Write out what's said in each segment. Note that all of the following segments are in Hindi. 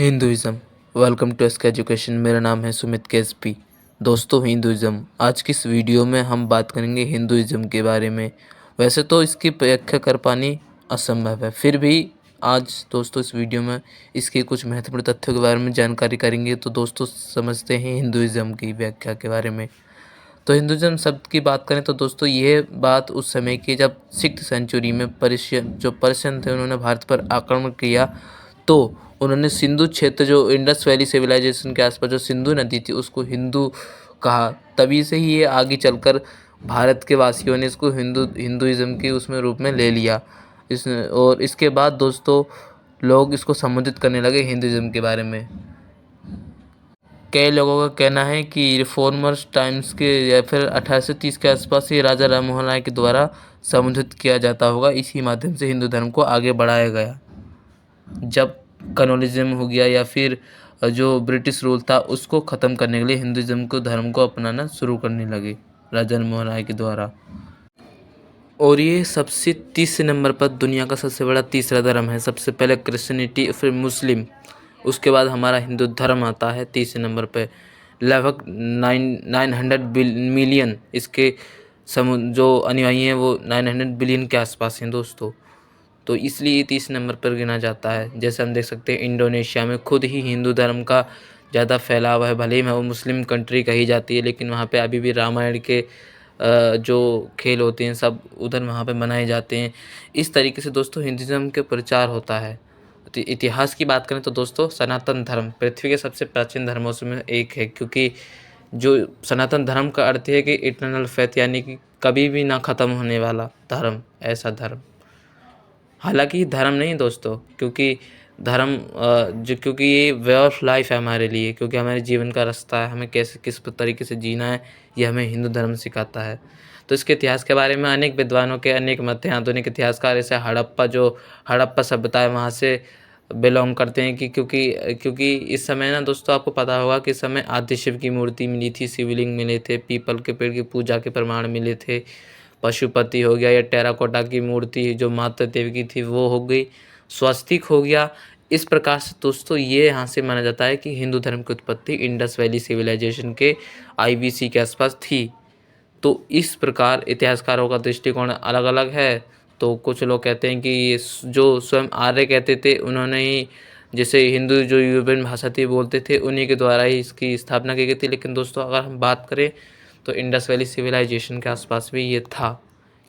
Hinduism. Welcome to ask education. मेरा नाम है सुमित केएसपी। दोस्तों, हिंदुइज़्म आज की इस वीडियो में हम बात करेंगे हिंदुइज़्म के बारे में। वैसे तो इसकी व्याख्या कर पानी असंभव है, फिर भी आज दोस्तों इस वीडियो में इसके कुछ महत्वपूर्ण तथ्यों के बारे में जानकारी करेंगे। तो दोस्तों समझते हैं हिंदुइज़्म की व्याख्या के बारे में। तो हिंदुइज़्म शब्द की बात करें तो दोस्तों ये बात उस समय की जब 6th सेंचुरी में पर्शियन थे, उन्होंने भारत पर आक्रमण किया। तो उन्होंने सिंधु क्षेत्र, जो इंडस वैली सिविलाइजेशन के आसपास जो सिंधु नदी थी, उसको हिंदू कहा। तभी से ही ये आगे चलकर भारत के वासियों ने इसको हिंदुइज़्म के उसमें रूप में ले लिया। और इसके बाद दोस्तों लोग इसको संबोधित करने लगे हिंदुइज़्म के बारे में। कई लोगों का कहना है कि रिफॉर्मर्स टाइम्स के या फिर 1830 के आसपास ये राजा राम मोहन राय के द्वारा संबोधित किया जाता होगा। इसी माध्यम से हिंदू धर्म को आगे बढ़ाया गया। जब कॉलोनिज्म हो गया या फिर जो ब्रिटिश रूल था उसको ख़त्म करने के लिए हिंदुइज़्म को धर्म को अपनाना शुरू करने लगे राजा राममोहन राय के द्वारा। और ये सबसे तीसरे नंबर पर दुनिया का सबसे बड़ा तीसरा धर्म है। सबसे पहले क्रिश्चियनिटी, फिर मुस्लिम, उसके बाद हमारा हिंदू धर्म आता है तीसरे नंबर पे। लगभग 900 मिलियन इसके जो अनुयायी हैं वो 900 बिलियन के आसपास हैं दोस्तों। तो इसलिए ये 30 नंबर पर गिना जाता है। जैसे हम देख सकते हैं इंडोनेशिया में खुद ही हिंदू धर्म का ज़्यादा फैलाव है। भले ही वो मुस्लिम कंट्री कही जाती है, लेकिन वहाँ पे अभी भी रामायण के जो खेल होते हैं सब उधर वहाँ पे मनाए जाते हैं। इस तरीके से दोस्तों हिंदुइज़्म के प्रचार होता है। तो इतिहास की बात करें तो दोस्तों सनातन धर्म पृथ्वी के सबसे प्राचीन धर्मों से में एक है, क्योंकि जो सनातन धर्म का अर्थ है कि इटर्नल फेथ, यानी कि कभी भी ना ख़त्म होने वाला धर्म, ऐसा धर्म। हालांकि धर्म नहीं दोस्तों, क्योंकि धर्म क्योंकि ये वे ऑफ लाइफ है हमारे लिए, क्योंकि हमारे जीवन का रास्ता है, हमें कैसे किस तरीके से जीना है ये हमें हिंदू धर्म सिखाता है। तो इसके इतिहास के बारे में अनेक विद्वानों के अनेक मत हैं। आधुनिक इतिहासकार जैसे हड़प्पा सभ्यता है वहाँ से बिलोंग करते हैं कि क्योंकि इस समय ना दोस्तों आपको पता होगा कि इस समय आदि शिव की मूर्ति मिली थी, शिवलिंग मिले थे, पीपल के पेड़ की पूजा के प्रमाण मिले थे, पशुपति हो गया, या टेराकोटा की मूर्ति जो माता देवी की थी वो हो गई, स्वस्तिक हो गया। इस प्रकार से दोस्तों ये यहाँ से माना जाता है कि हिंदू धर्म की उत्पत्ति इंडस वैली सिविलाइजेशन के IBC के आसपास थी। तो इस प्रकार इतिहासकारों का दृष्टिकोण अलग अलग है। तो कुछ लोग कहते हैं कि ये जो स्वयं आर्य कहते थे उन्होंने ही, जैसे हिंदू जो यूरोपियन भाषा थी बोलते थे, उन्हीं के द्वारा ही इसकी स्थापना की गई थी। लेकिन दोस्तों अगर हम बात करें तो इंडस वैली सिविलाइजेशन के आसपास भी ये था,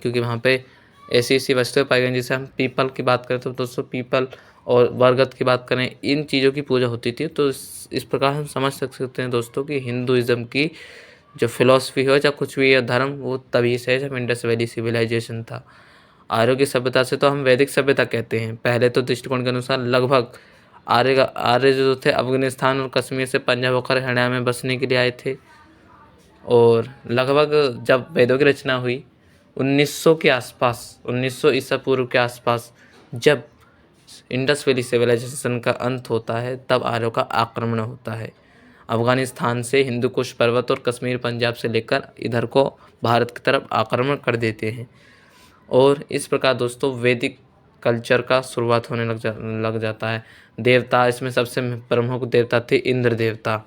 क्योंकि वहाँ पे ऐसी वस्तुएं पाई गई। जैसे हम पीपल की बात करें तो दोस्तों पीपल और बरगद की बात करें, इन चीज़ों की पूजा होती थी। तो इस प्रकार हम समझ सकते हैं दोस्तों कि हिंदुइज़्म की जो फिलॉसफी हो या कुछ भी, या धर्म, वो तभी से है जब इंडस वैली सिविलाइजेशन था। आर्यों की सभ्यता से तो हम वैदिक सभ्यता कहते हैं। पहले तो दृष्टिकोण के अनुसार लगभग आर्य जो थे अफगानिस्तान और कश्मीर से पंजाब होकर हरियाणा में बसने के लिए आए थे। और लगभग जब वेदों की रचना हुई 1900 के आसपास, 1900 ईसा पूर्व के आसपास, जब इंडस वैली सिविलाइजेशन का अंत होता है तब आर्यों का आक्रमण होता है। अफगानिस्तान से हिंदू कुश पर्वत और कश्मीर पंजाब से लेकर इधर को भारत की तरफ आक्रमण कर देते हैं। और इस प्रकार दोस्तों वैदिक कल्चर का शुरुआत होने लग जाता है। देवता, इसमें सबसे प्रमुख देवता थे इंद्र देवता।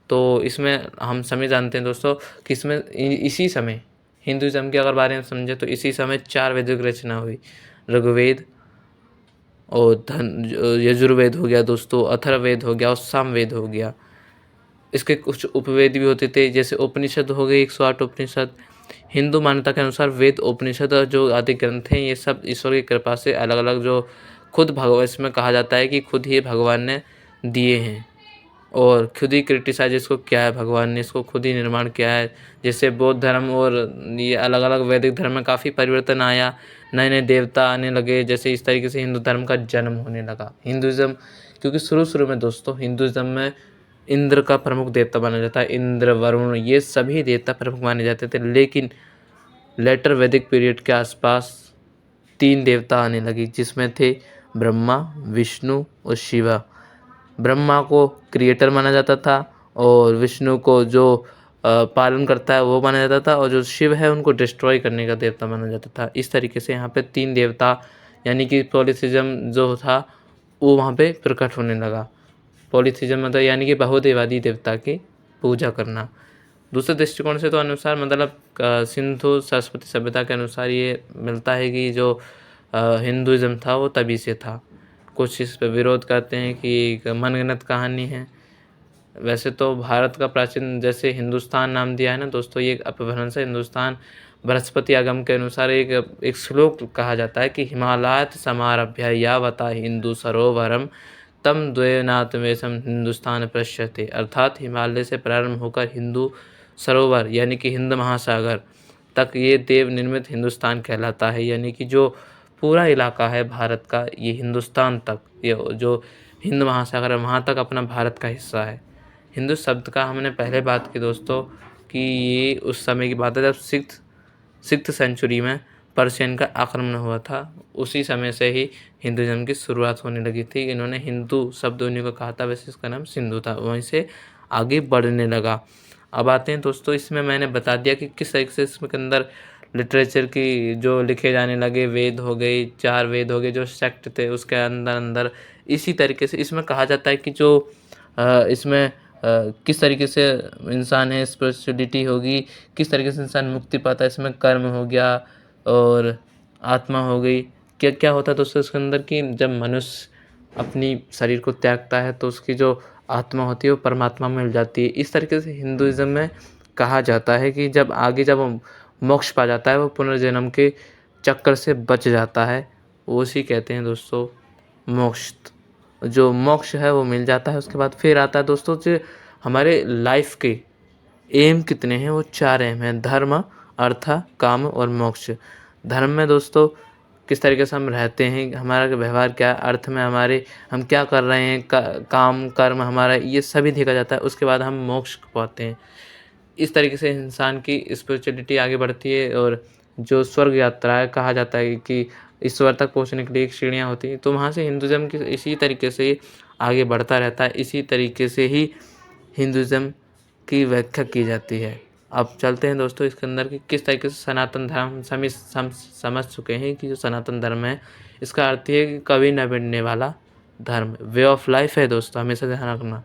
तो इसमें हम सभी जानते हैं दोस्तों कि इसमें इसी समय हिंदुइज़्म के अगर बारे में समझे तो इसी समय 4 वैदिक रचना हुई। ऋग्वेद और यजुर्वेद हो गया दोस्तों, अथर्ववेद हो गया और सामवेद हो गया। इसके कुछ उपवेद भी होते थे, जैसे उपनिषद हो गए 108 उपनिषद। हिंदू मान्यता के अनुसार वेद, उपनिषद और जो आदि ग्रंथ हैं ये सब ईश्वर की कृपा से अलग अलग, जो खुद भगवान, इसमें कहा जाता है कि खुद ही भगवान ने दिए हैं और खुद ही क्रिटिसाइज इसको किया है, भगवान ने इसको खुद ही निर्माण किया है। जैसे बौद्ध धर्म और ये अलग अलग वैदिक धर्म में काफ़ी परिवर्तन आया, नए नए देवता आने लगे। जैसे इस तरीके से हिंदू धर्म का जन्म होने लगा। हिंदुइज़्म, क्योंकि शुरू में दोस्तों हिंदुइज़्म में इंद्र का प्रमुख देवता माना जाता है। इंद्र, वरुण, ये सभी देवता प्रमुख माने जाते थे। लेकिन लेटर वैदिक पीरियड के आसपास 3 देवता आने लगी, जिसमें थे ब्रह्मा, विष्णु और शिवा। ब्रह्मा को क्रिएटर माना जाता था और विष्णु को जो पालन करता है वो माना जाता था, और जो शिव है उनको डिस्ट्रॉय करने का देवता माना जाता था। इस तरीके से यहाँ पे 3 देवता, यानी कि पॉलीथिज्म जो था वो वहाँ पे प्रकट होने लगा। पॉलीथिज्म मतलब यानी कि बहुदेवादी देवता की पूजा करना। दूसरे दृष्टिकोण से तो अनुसार मतलब सिंधु सरस्वती सभ्यता के अनुसार ये मिलता है कि जो हिंदुइज्म था वो तभी से था। कुछ इस पर विरोध करते हैं कि एक मनगढ़ंत कहानी है। वैसे तो भारत का प्राचीन जैसे हिंदुस्तान नाम दिया है ना दोस्तों, ये एक अपभ्रंश है। हिंदुस्तान बृहस्पति आगम के अनुसार एक श्लोक कहा जाता है कि हिमालयात समारभ्य यावता हिंदू सरोवरम तम द्वैनात्मेशम हिंदुस्तान पश्यते, अर्थात हिमालय से प्रारंभ होकर हिंदू सरोवर यानी कि हिंद महासागर तक ये देव निर्मित हिंदुस्तान कहलाता है। यानी कि जो पूरा इलाका है भारत का, ये हिंदुस्तान तक, ये जो हिंद महासागर है वहाँ तक अपना भारत का हिस्सा है। हिंदू शब्द का हमने पहले बात की दोस्तों कि ये उस समय की बात है जब सिक्स्थ सेंचुरी में पर्शियन का आक्रमण हुआ था। उसी समय से ही हिंदुज़म की शुरुआत होने लगी थी। इन्होंने हिंदू शब्द उन्हीं को कहा था, वैसे इसका नाम सिंधु था, वहीं से आगे बढ़ने लगा। अब आते हैं दोस्तों, इसमें मैंने बता दिया कि किस तरीके से इसमें के अंदर लिटरेचर की जो लिखे जाने लगे, वेद हो गए, 4 वेद हो गए, जो सेक्ट थे उसके अंदर अंदर इसी तरीके से इसमें कहा जाता है कि जो इसमें किस तरीके से इंसान है, स्पिरिचुअलिटी होगी, किस तरीके से इंसान मुक्ति पाता है। इसमें कर्म हो गया और आत्मा हो गई। क्या क्या होता है दोस्तों इसके अंदर कि जब मनुष्य अपनी शरीर को त्यागता है तो उसकी जो आत्मा होती है वो परमात्मा में मिल जाती है। इस तरीके से हिंदुइज्म में कहा जाता है कि जब वो मोक्ष पा जाता है, वो पुनर्जन्म के चक्कर से बच जाता है, वो उसी कहते हैं दोस्तों मोक्ष। जो मोक्ष है वो मिल जाता है, उसके बाद फिर आता है दोस्तों जो हमारे लाइफ के एम कितने हैं, वो 4 एम हैं, धर्म, अर्थ, काम और मोक्ष। धर्म में दोस्तों किस तरीके से हम रहते हैं, हमारा व्यवहार क्या है, अर्थ में हमारे हम क्या कर रहे हैं, काम कर्म हमारा, ये सभी देखा जाता है। उसके बाद हम मोक्ष पाते हैं। इस तरीके से इंसान की स्पिरिचुअलिटी आगे बढ़ती है। और जो स्वर्ग यात्रा है, कहा जाता है कि ईश्वर तक पहुंचने के लिए एक सीढ़ियाँ होती हैं, तो वहाँ से हिंदुज़म की इसी तरीके से आगे बढ़ता रहता है। इसी तरीके से ही हिंदुज़म की व्याख्या की जाती है। अब चलते हैं दोस्तों इसके अंदर कि किस तरीके से सनातन धर्म समझ चुके हैं कि जो सनातन धर्म है इसका अर्थ है कि कभी न मिटने वाला धर्म, वे ऑफ लाइफ है दोस्तों, हमेशा ध्यान रखना।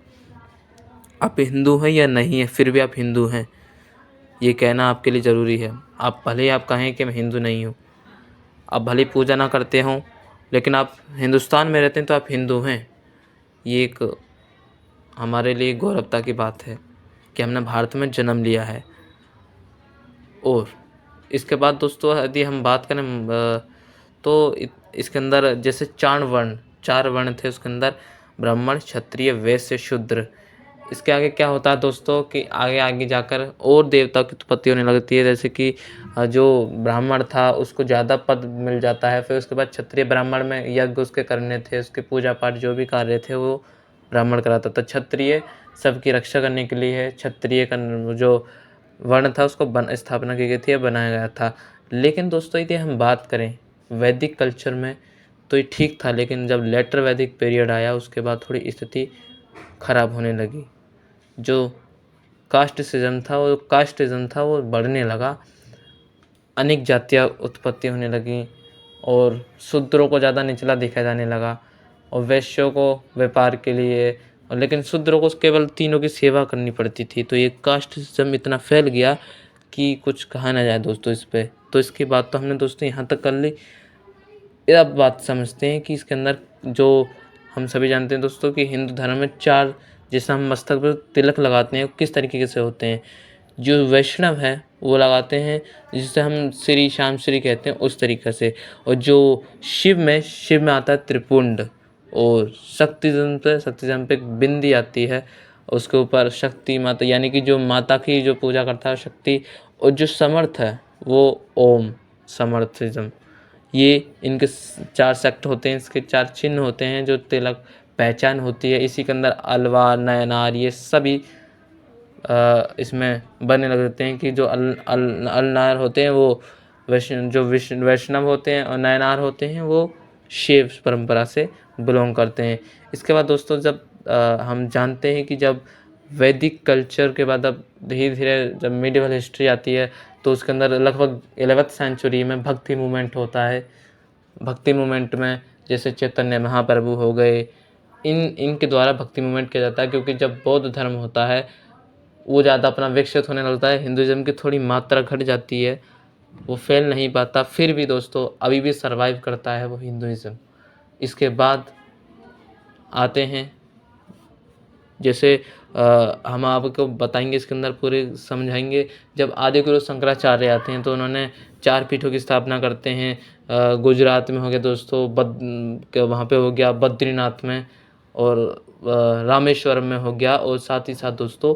आप हिंदू हैं या नहीं है, फिर भी आप हिंदू हैं, ये कहना आपके लिए ज़रूरी है। आप भले ही आप कहें कि मैं हिंदू नहीं हूँ, आप भले ही पूजा ना करते हों, लेकिन आप हिंदुस्तान में रहते हैं तो आप हिंदू हैं। ये एक हमारे लिए गौरवता की बात है कि हमने भारत में जन्म लिया है। और इसके बाद दोस्तों यदि हम बात करें तो इसके अंदर जैसे 4 वर्ण थे उसके अंदर, ब्राह्मण, क्षत्रिय, वैश्य, शूद्र। इसके आगे क्या होता है दोस्तों कि आगे आगे जाकर और देवताओं की उत्पत्ति होने लगती है। जैसे कि जो ब्राह्मण था उसको ज़्यादा पद मिल जाता है। फिर उसके बाद क्षत्रिय, ब्राह्मण में यज्ञ उसके करने थे, उसके पूजा पाठ जो भी कार्य थे वो ब्राह्मण कराता था। क्षत्रिय सबकी रक्षा करने के लिए है। क्षत्रिय का जो वर्ण था उसको स्थापना की गई थी या बनाया गया था। लेकिन दोस्तों यदि हम बात करें वैदिक कल्चर में तो ये ठीक था, लेकिन जब लेटर वैदिक पीरियड आया उसके बाद थोड़ी स्थिति खराब होने लगी। जो कास्टिज़म था वो बढ़ने लगा, अनेक जातियाँ उत्पत्ति होने लगी और शूद्रों को ज़्यादा निचला देखा जाने लगा और वैश्यों को व्यापार के लिए, और लेकिन शूद्रों को केवल तीनों की सेवा करनी पड़ती थी। तो ये कास्टिज़म इतना फैल गया कि कुछ कहा ना जाए दोस्तों इस पे। तो इसकी बात तो हमने दोस्तों यहाँ तक कर ली। अब बात समझते हैं कि इसके अंदर जो हम सभी जानते हैं दोस्तों कि हिंदू धर्म में 4 जैसे हम मस्तक पर तिलक लगाते हैं किस तरीके से होते हैं। जो वैष्णव है वो लगाते हैं जिसे हम श्री श्याम श्री कहते हैं उस तरीके से। और जो शिव में आता है त्रिपुंड। और शक्तिज़म पे एक बिंदी आती है, उसके ऊपर शक्ति माता यानी कि जो माता की जो पूजा करता है शक्ति। और जो समर्थ है वो ओम समर्थिज्म। ये इनके 4 सेक्ट होते हैं, इसके 4 चिन्ह होते हैं जो तिलक पहचान होती है। इसी के अंदर अलवार, नयनार ये सभी इसमें बनने लग जाते हैं कि जो अलनार होते हैं वो वैष्णव होते हैं और नयनार होते हैं वो शैव परंपरा से बिलोंग करते हैं। इसके बाद दोस्तों जब हम जानते हैं कि जब वैदिक कल्चर के बाद अब धीरे धीरे जब मिडिवल हिस्ट्री आती है तो उसके अंदर लगभग 11th सेंचुरी में भक्ति मूवमेंट होता है। भक्ति मूवमेंट में जैसे चैतन्य महाप्रभु हो गए, इनके द्वारा भक्ति मूवमेंट किया जाता है, क्योंकि जब बौद्ध धर्म होता है वो ज़्यादा अपना विकसित होने लगता है, हिंदुज़म की थोड़ी मात्रा घट जाती है, वो फैल नहीं पाता, फिर भी दोस्तों अभी भी सर्वाइव करता है वो हिंदुज़म। इसके बाद आते हैं, जैसे हम आपको बताएंगे, इसके अंदर पूरे समझाएंगे। जब आदि गुरु शंकराचार्य आते हैं तो उन्होंने 4 पीठों की स्थापना करते हैं। गुजरात में हो गया दोस्तों, वहाँ पे हो गया बद्रीनाथ में, और रामेश्वरम में हो गया, और साथ ही साथ दोस्तों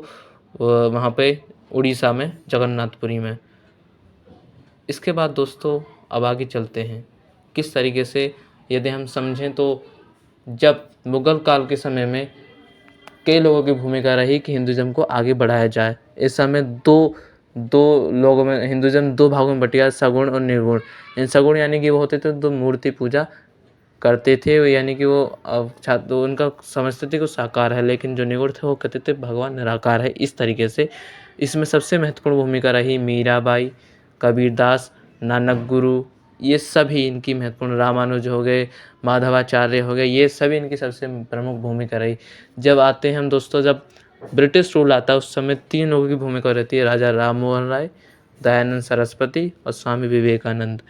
वहाँ पे उड़ीसा में जगन्नाथपुरी में। इसके बाद दोस्तों अब आगे चलते हैं, किस तरीके से यदि हम समझें तो जब मुग़ल काल के समय में कई लोगों की भूमिका रही कि हिंदुज़म को आगे बढ़ाया जाए। इस समय दो लोगों में हिंदुज़म 2 भागों में बट गया, सगुण और निर्गुण। इन सगुण यानी कि वो होते थे जो मूर्ति पूजा करते थे, यानी कि वो तो उनका समझते थे कि वो साकार है, लेकिन जो निर्गुण थे वो कहते थे भगवान निराकार है। इस तरीके से इसमें सबसे महत्वपूर्ण भूमिका रही मीराबाई, कबीरदास, नानक गुरु, ये सभी इनकी महत्वपूर्ण, रामानुज हो गए, माधवाचार्य हो गए, ये सभी इनकी सबसे प्रमुख भूमिका रही। जब आते हैं हम दोस्तों, जब ब्रिटिश रूल आता है उस समय 3 लोगों की भूमिका रहती है, राजा राम मोहन राय, दयानंद सरस्वती और स्वामी विवेकानंद।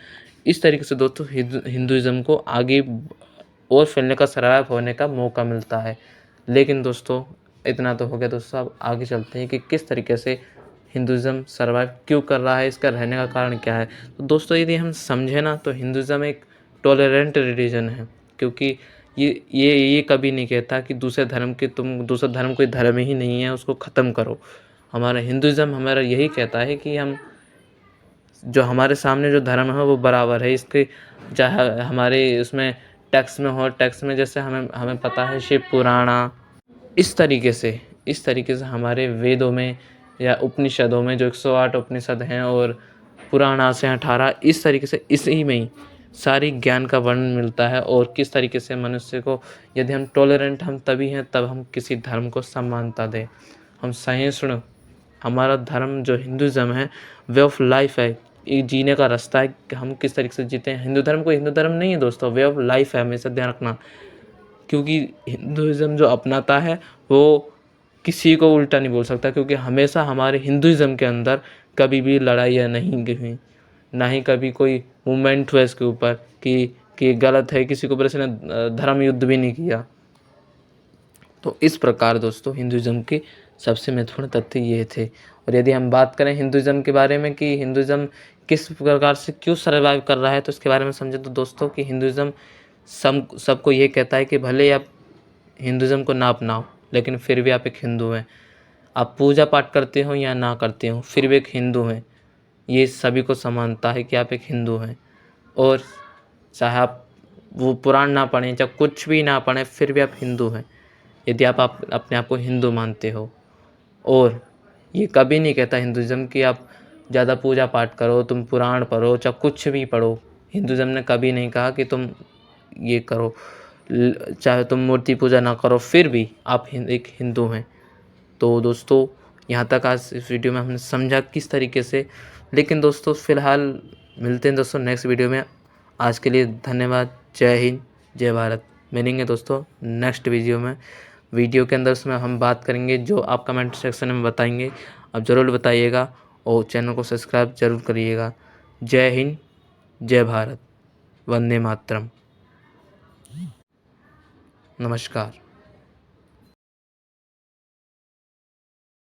इस तरीके से दोस्तों हिंदुज़म को आगे और फैलने का, सर्वाइव होने का मौका मिलता है। लेकिन दोस्तों इतना तो हो गया दोस्तों, अब आगे चलते हैं कि किस तरीके से हिंदुज़म सर्वाइव क्यों कर रहा है, इसका रहने का कारण क्या है। तो दोस्तों यदि हम समझें ना, तो हिंदुज़म एक टॉलरेंट रिलीजन है, क्योंकि ये कभी नहीं कहता कि दूसरे धर्म कोई धर्म ही नहीं है, उसको ख़त्म करो। हमारा हिंदुज़म हमारा यही कहता है कि हम जो हमारे सामने जो धर्म है वो बराबर है, इसके चाहे हमारे उसमें टेक्स्ट में हो, टेक्स्ट में जैसे हमें पता है शिव पुराणा, इस तरीके से हमारे वेदों में या उपनिषदों में जो 108 उपनिषद हैं और पुराणा से 18, इस तरीके से इसी में ही सारी ज्ञान का वर्णन मिलता है। और किस तरीके से मनुष्य को, यदि हम टॉलरेंट हम तभी हैं तब हम किसी धर्म को समानता दें, हम सहिष्णु। हमारा धर्म जो हिंदुज़म है वे ऑफ लाइफ है, एक जीने का रास्ता है कि हम किस तरीके से जीते हैं। हिंदू धर्म कोई हिंदू धर्म नहीं है दोस्तों, वे ऑफ लाइफ है, हमेशा ध्यान रखना। क्योंकि हिंदुज़म जो अपनाता है वो किसी को उल्टा नहीं बोल सकता, क्योंकि हमेशा हमारे हिंदुज़म के अंदर कभी भी लड़ाइयाँ नहीं हुई, ना ही कभी कोई मूवमेंट हुआ इसके ऊपर कि गलत है, किसी के ऊपर इसने धर्म युद्ध भी नहीं किया। तो इस प्रकार दोस्तों हिंदुज़म के सबसे महत्वपूर्ण तथ्य ये थे। और यदि हम बात करें हिंदुज़म के बारे में कि हिंदुज़म किस प्रकार से क्यों सर्वाइव कर रहा है, तो इसके बारे में समझे तो दोस्तों कि हिंदुज़म सबको ये कहता है कि भले आप हिंदुज़म को ना अपनाओ, लेकिन फिर भी आप एक हिंदू हैं। आप पूजा पाठ करते हो या ना करते हो, फिर भी एक हिंदू हैं। ये सभी को समानता है कि आप एक हिंदू हैं। और चाहे आप वो पुराण ना पढ़ें, चाहे कुछ भी ना पढ़ें, फिर भी आप हिंदू हैं, यदि आप अपने आप को हिंदू मानते हो। और ये कभी नहीं कहता हिंदुज़म कि आप ज़्यादा पूजा पाठ करो, तुम पुराण पढ़ो, चाहे कुछ भी पढ़ो। हिंदुज़म ने कभी नहीं कहा कि तुम ये करो, चाहे तुम मूर्ति पूजा ना करो, फिर भी आप एक हिंदू हैं। तो दोस्तों यहाँ तक आज इस वीडियो में हमने समझा किस तरीके से। लेकिन दोस्तों फ़िलहाल मिलते हैं दोस्तों नेक्स्ट वीडियो में। आज के लिए धन्यवाद। जय हिंद, जय भारत। मिलेंगे दोस्तों नेक्स्ट वीडियो में। वीडियो के अंदर उसमें हम बात करेंगे, जो आप कमेंट सेक्शन में बताएंगे आप ज़रूर बताइएगा, और चैनल को सब्सक्राइब ज़रूर करिएगा। जय हिंद, जय भारत, वंदे मातरम, नमस्कार।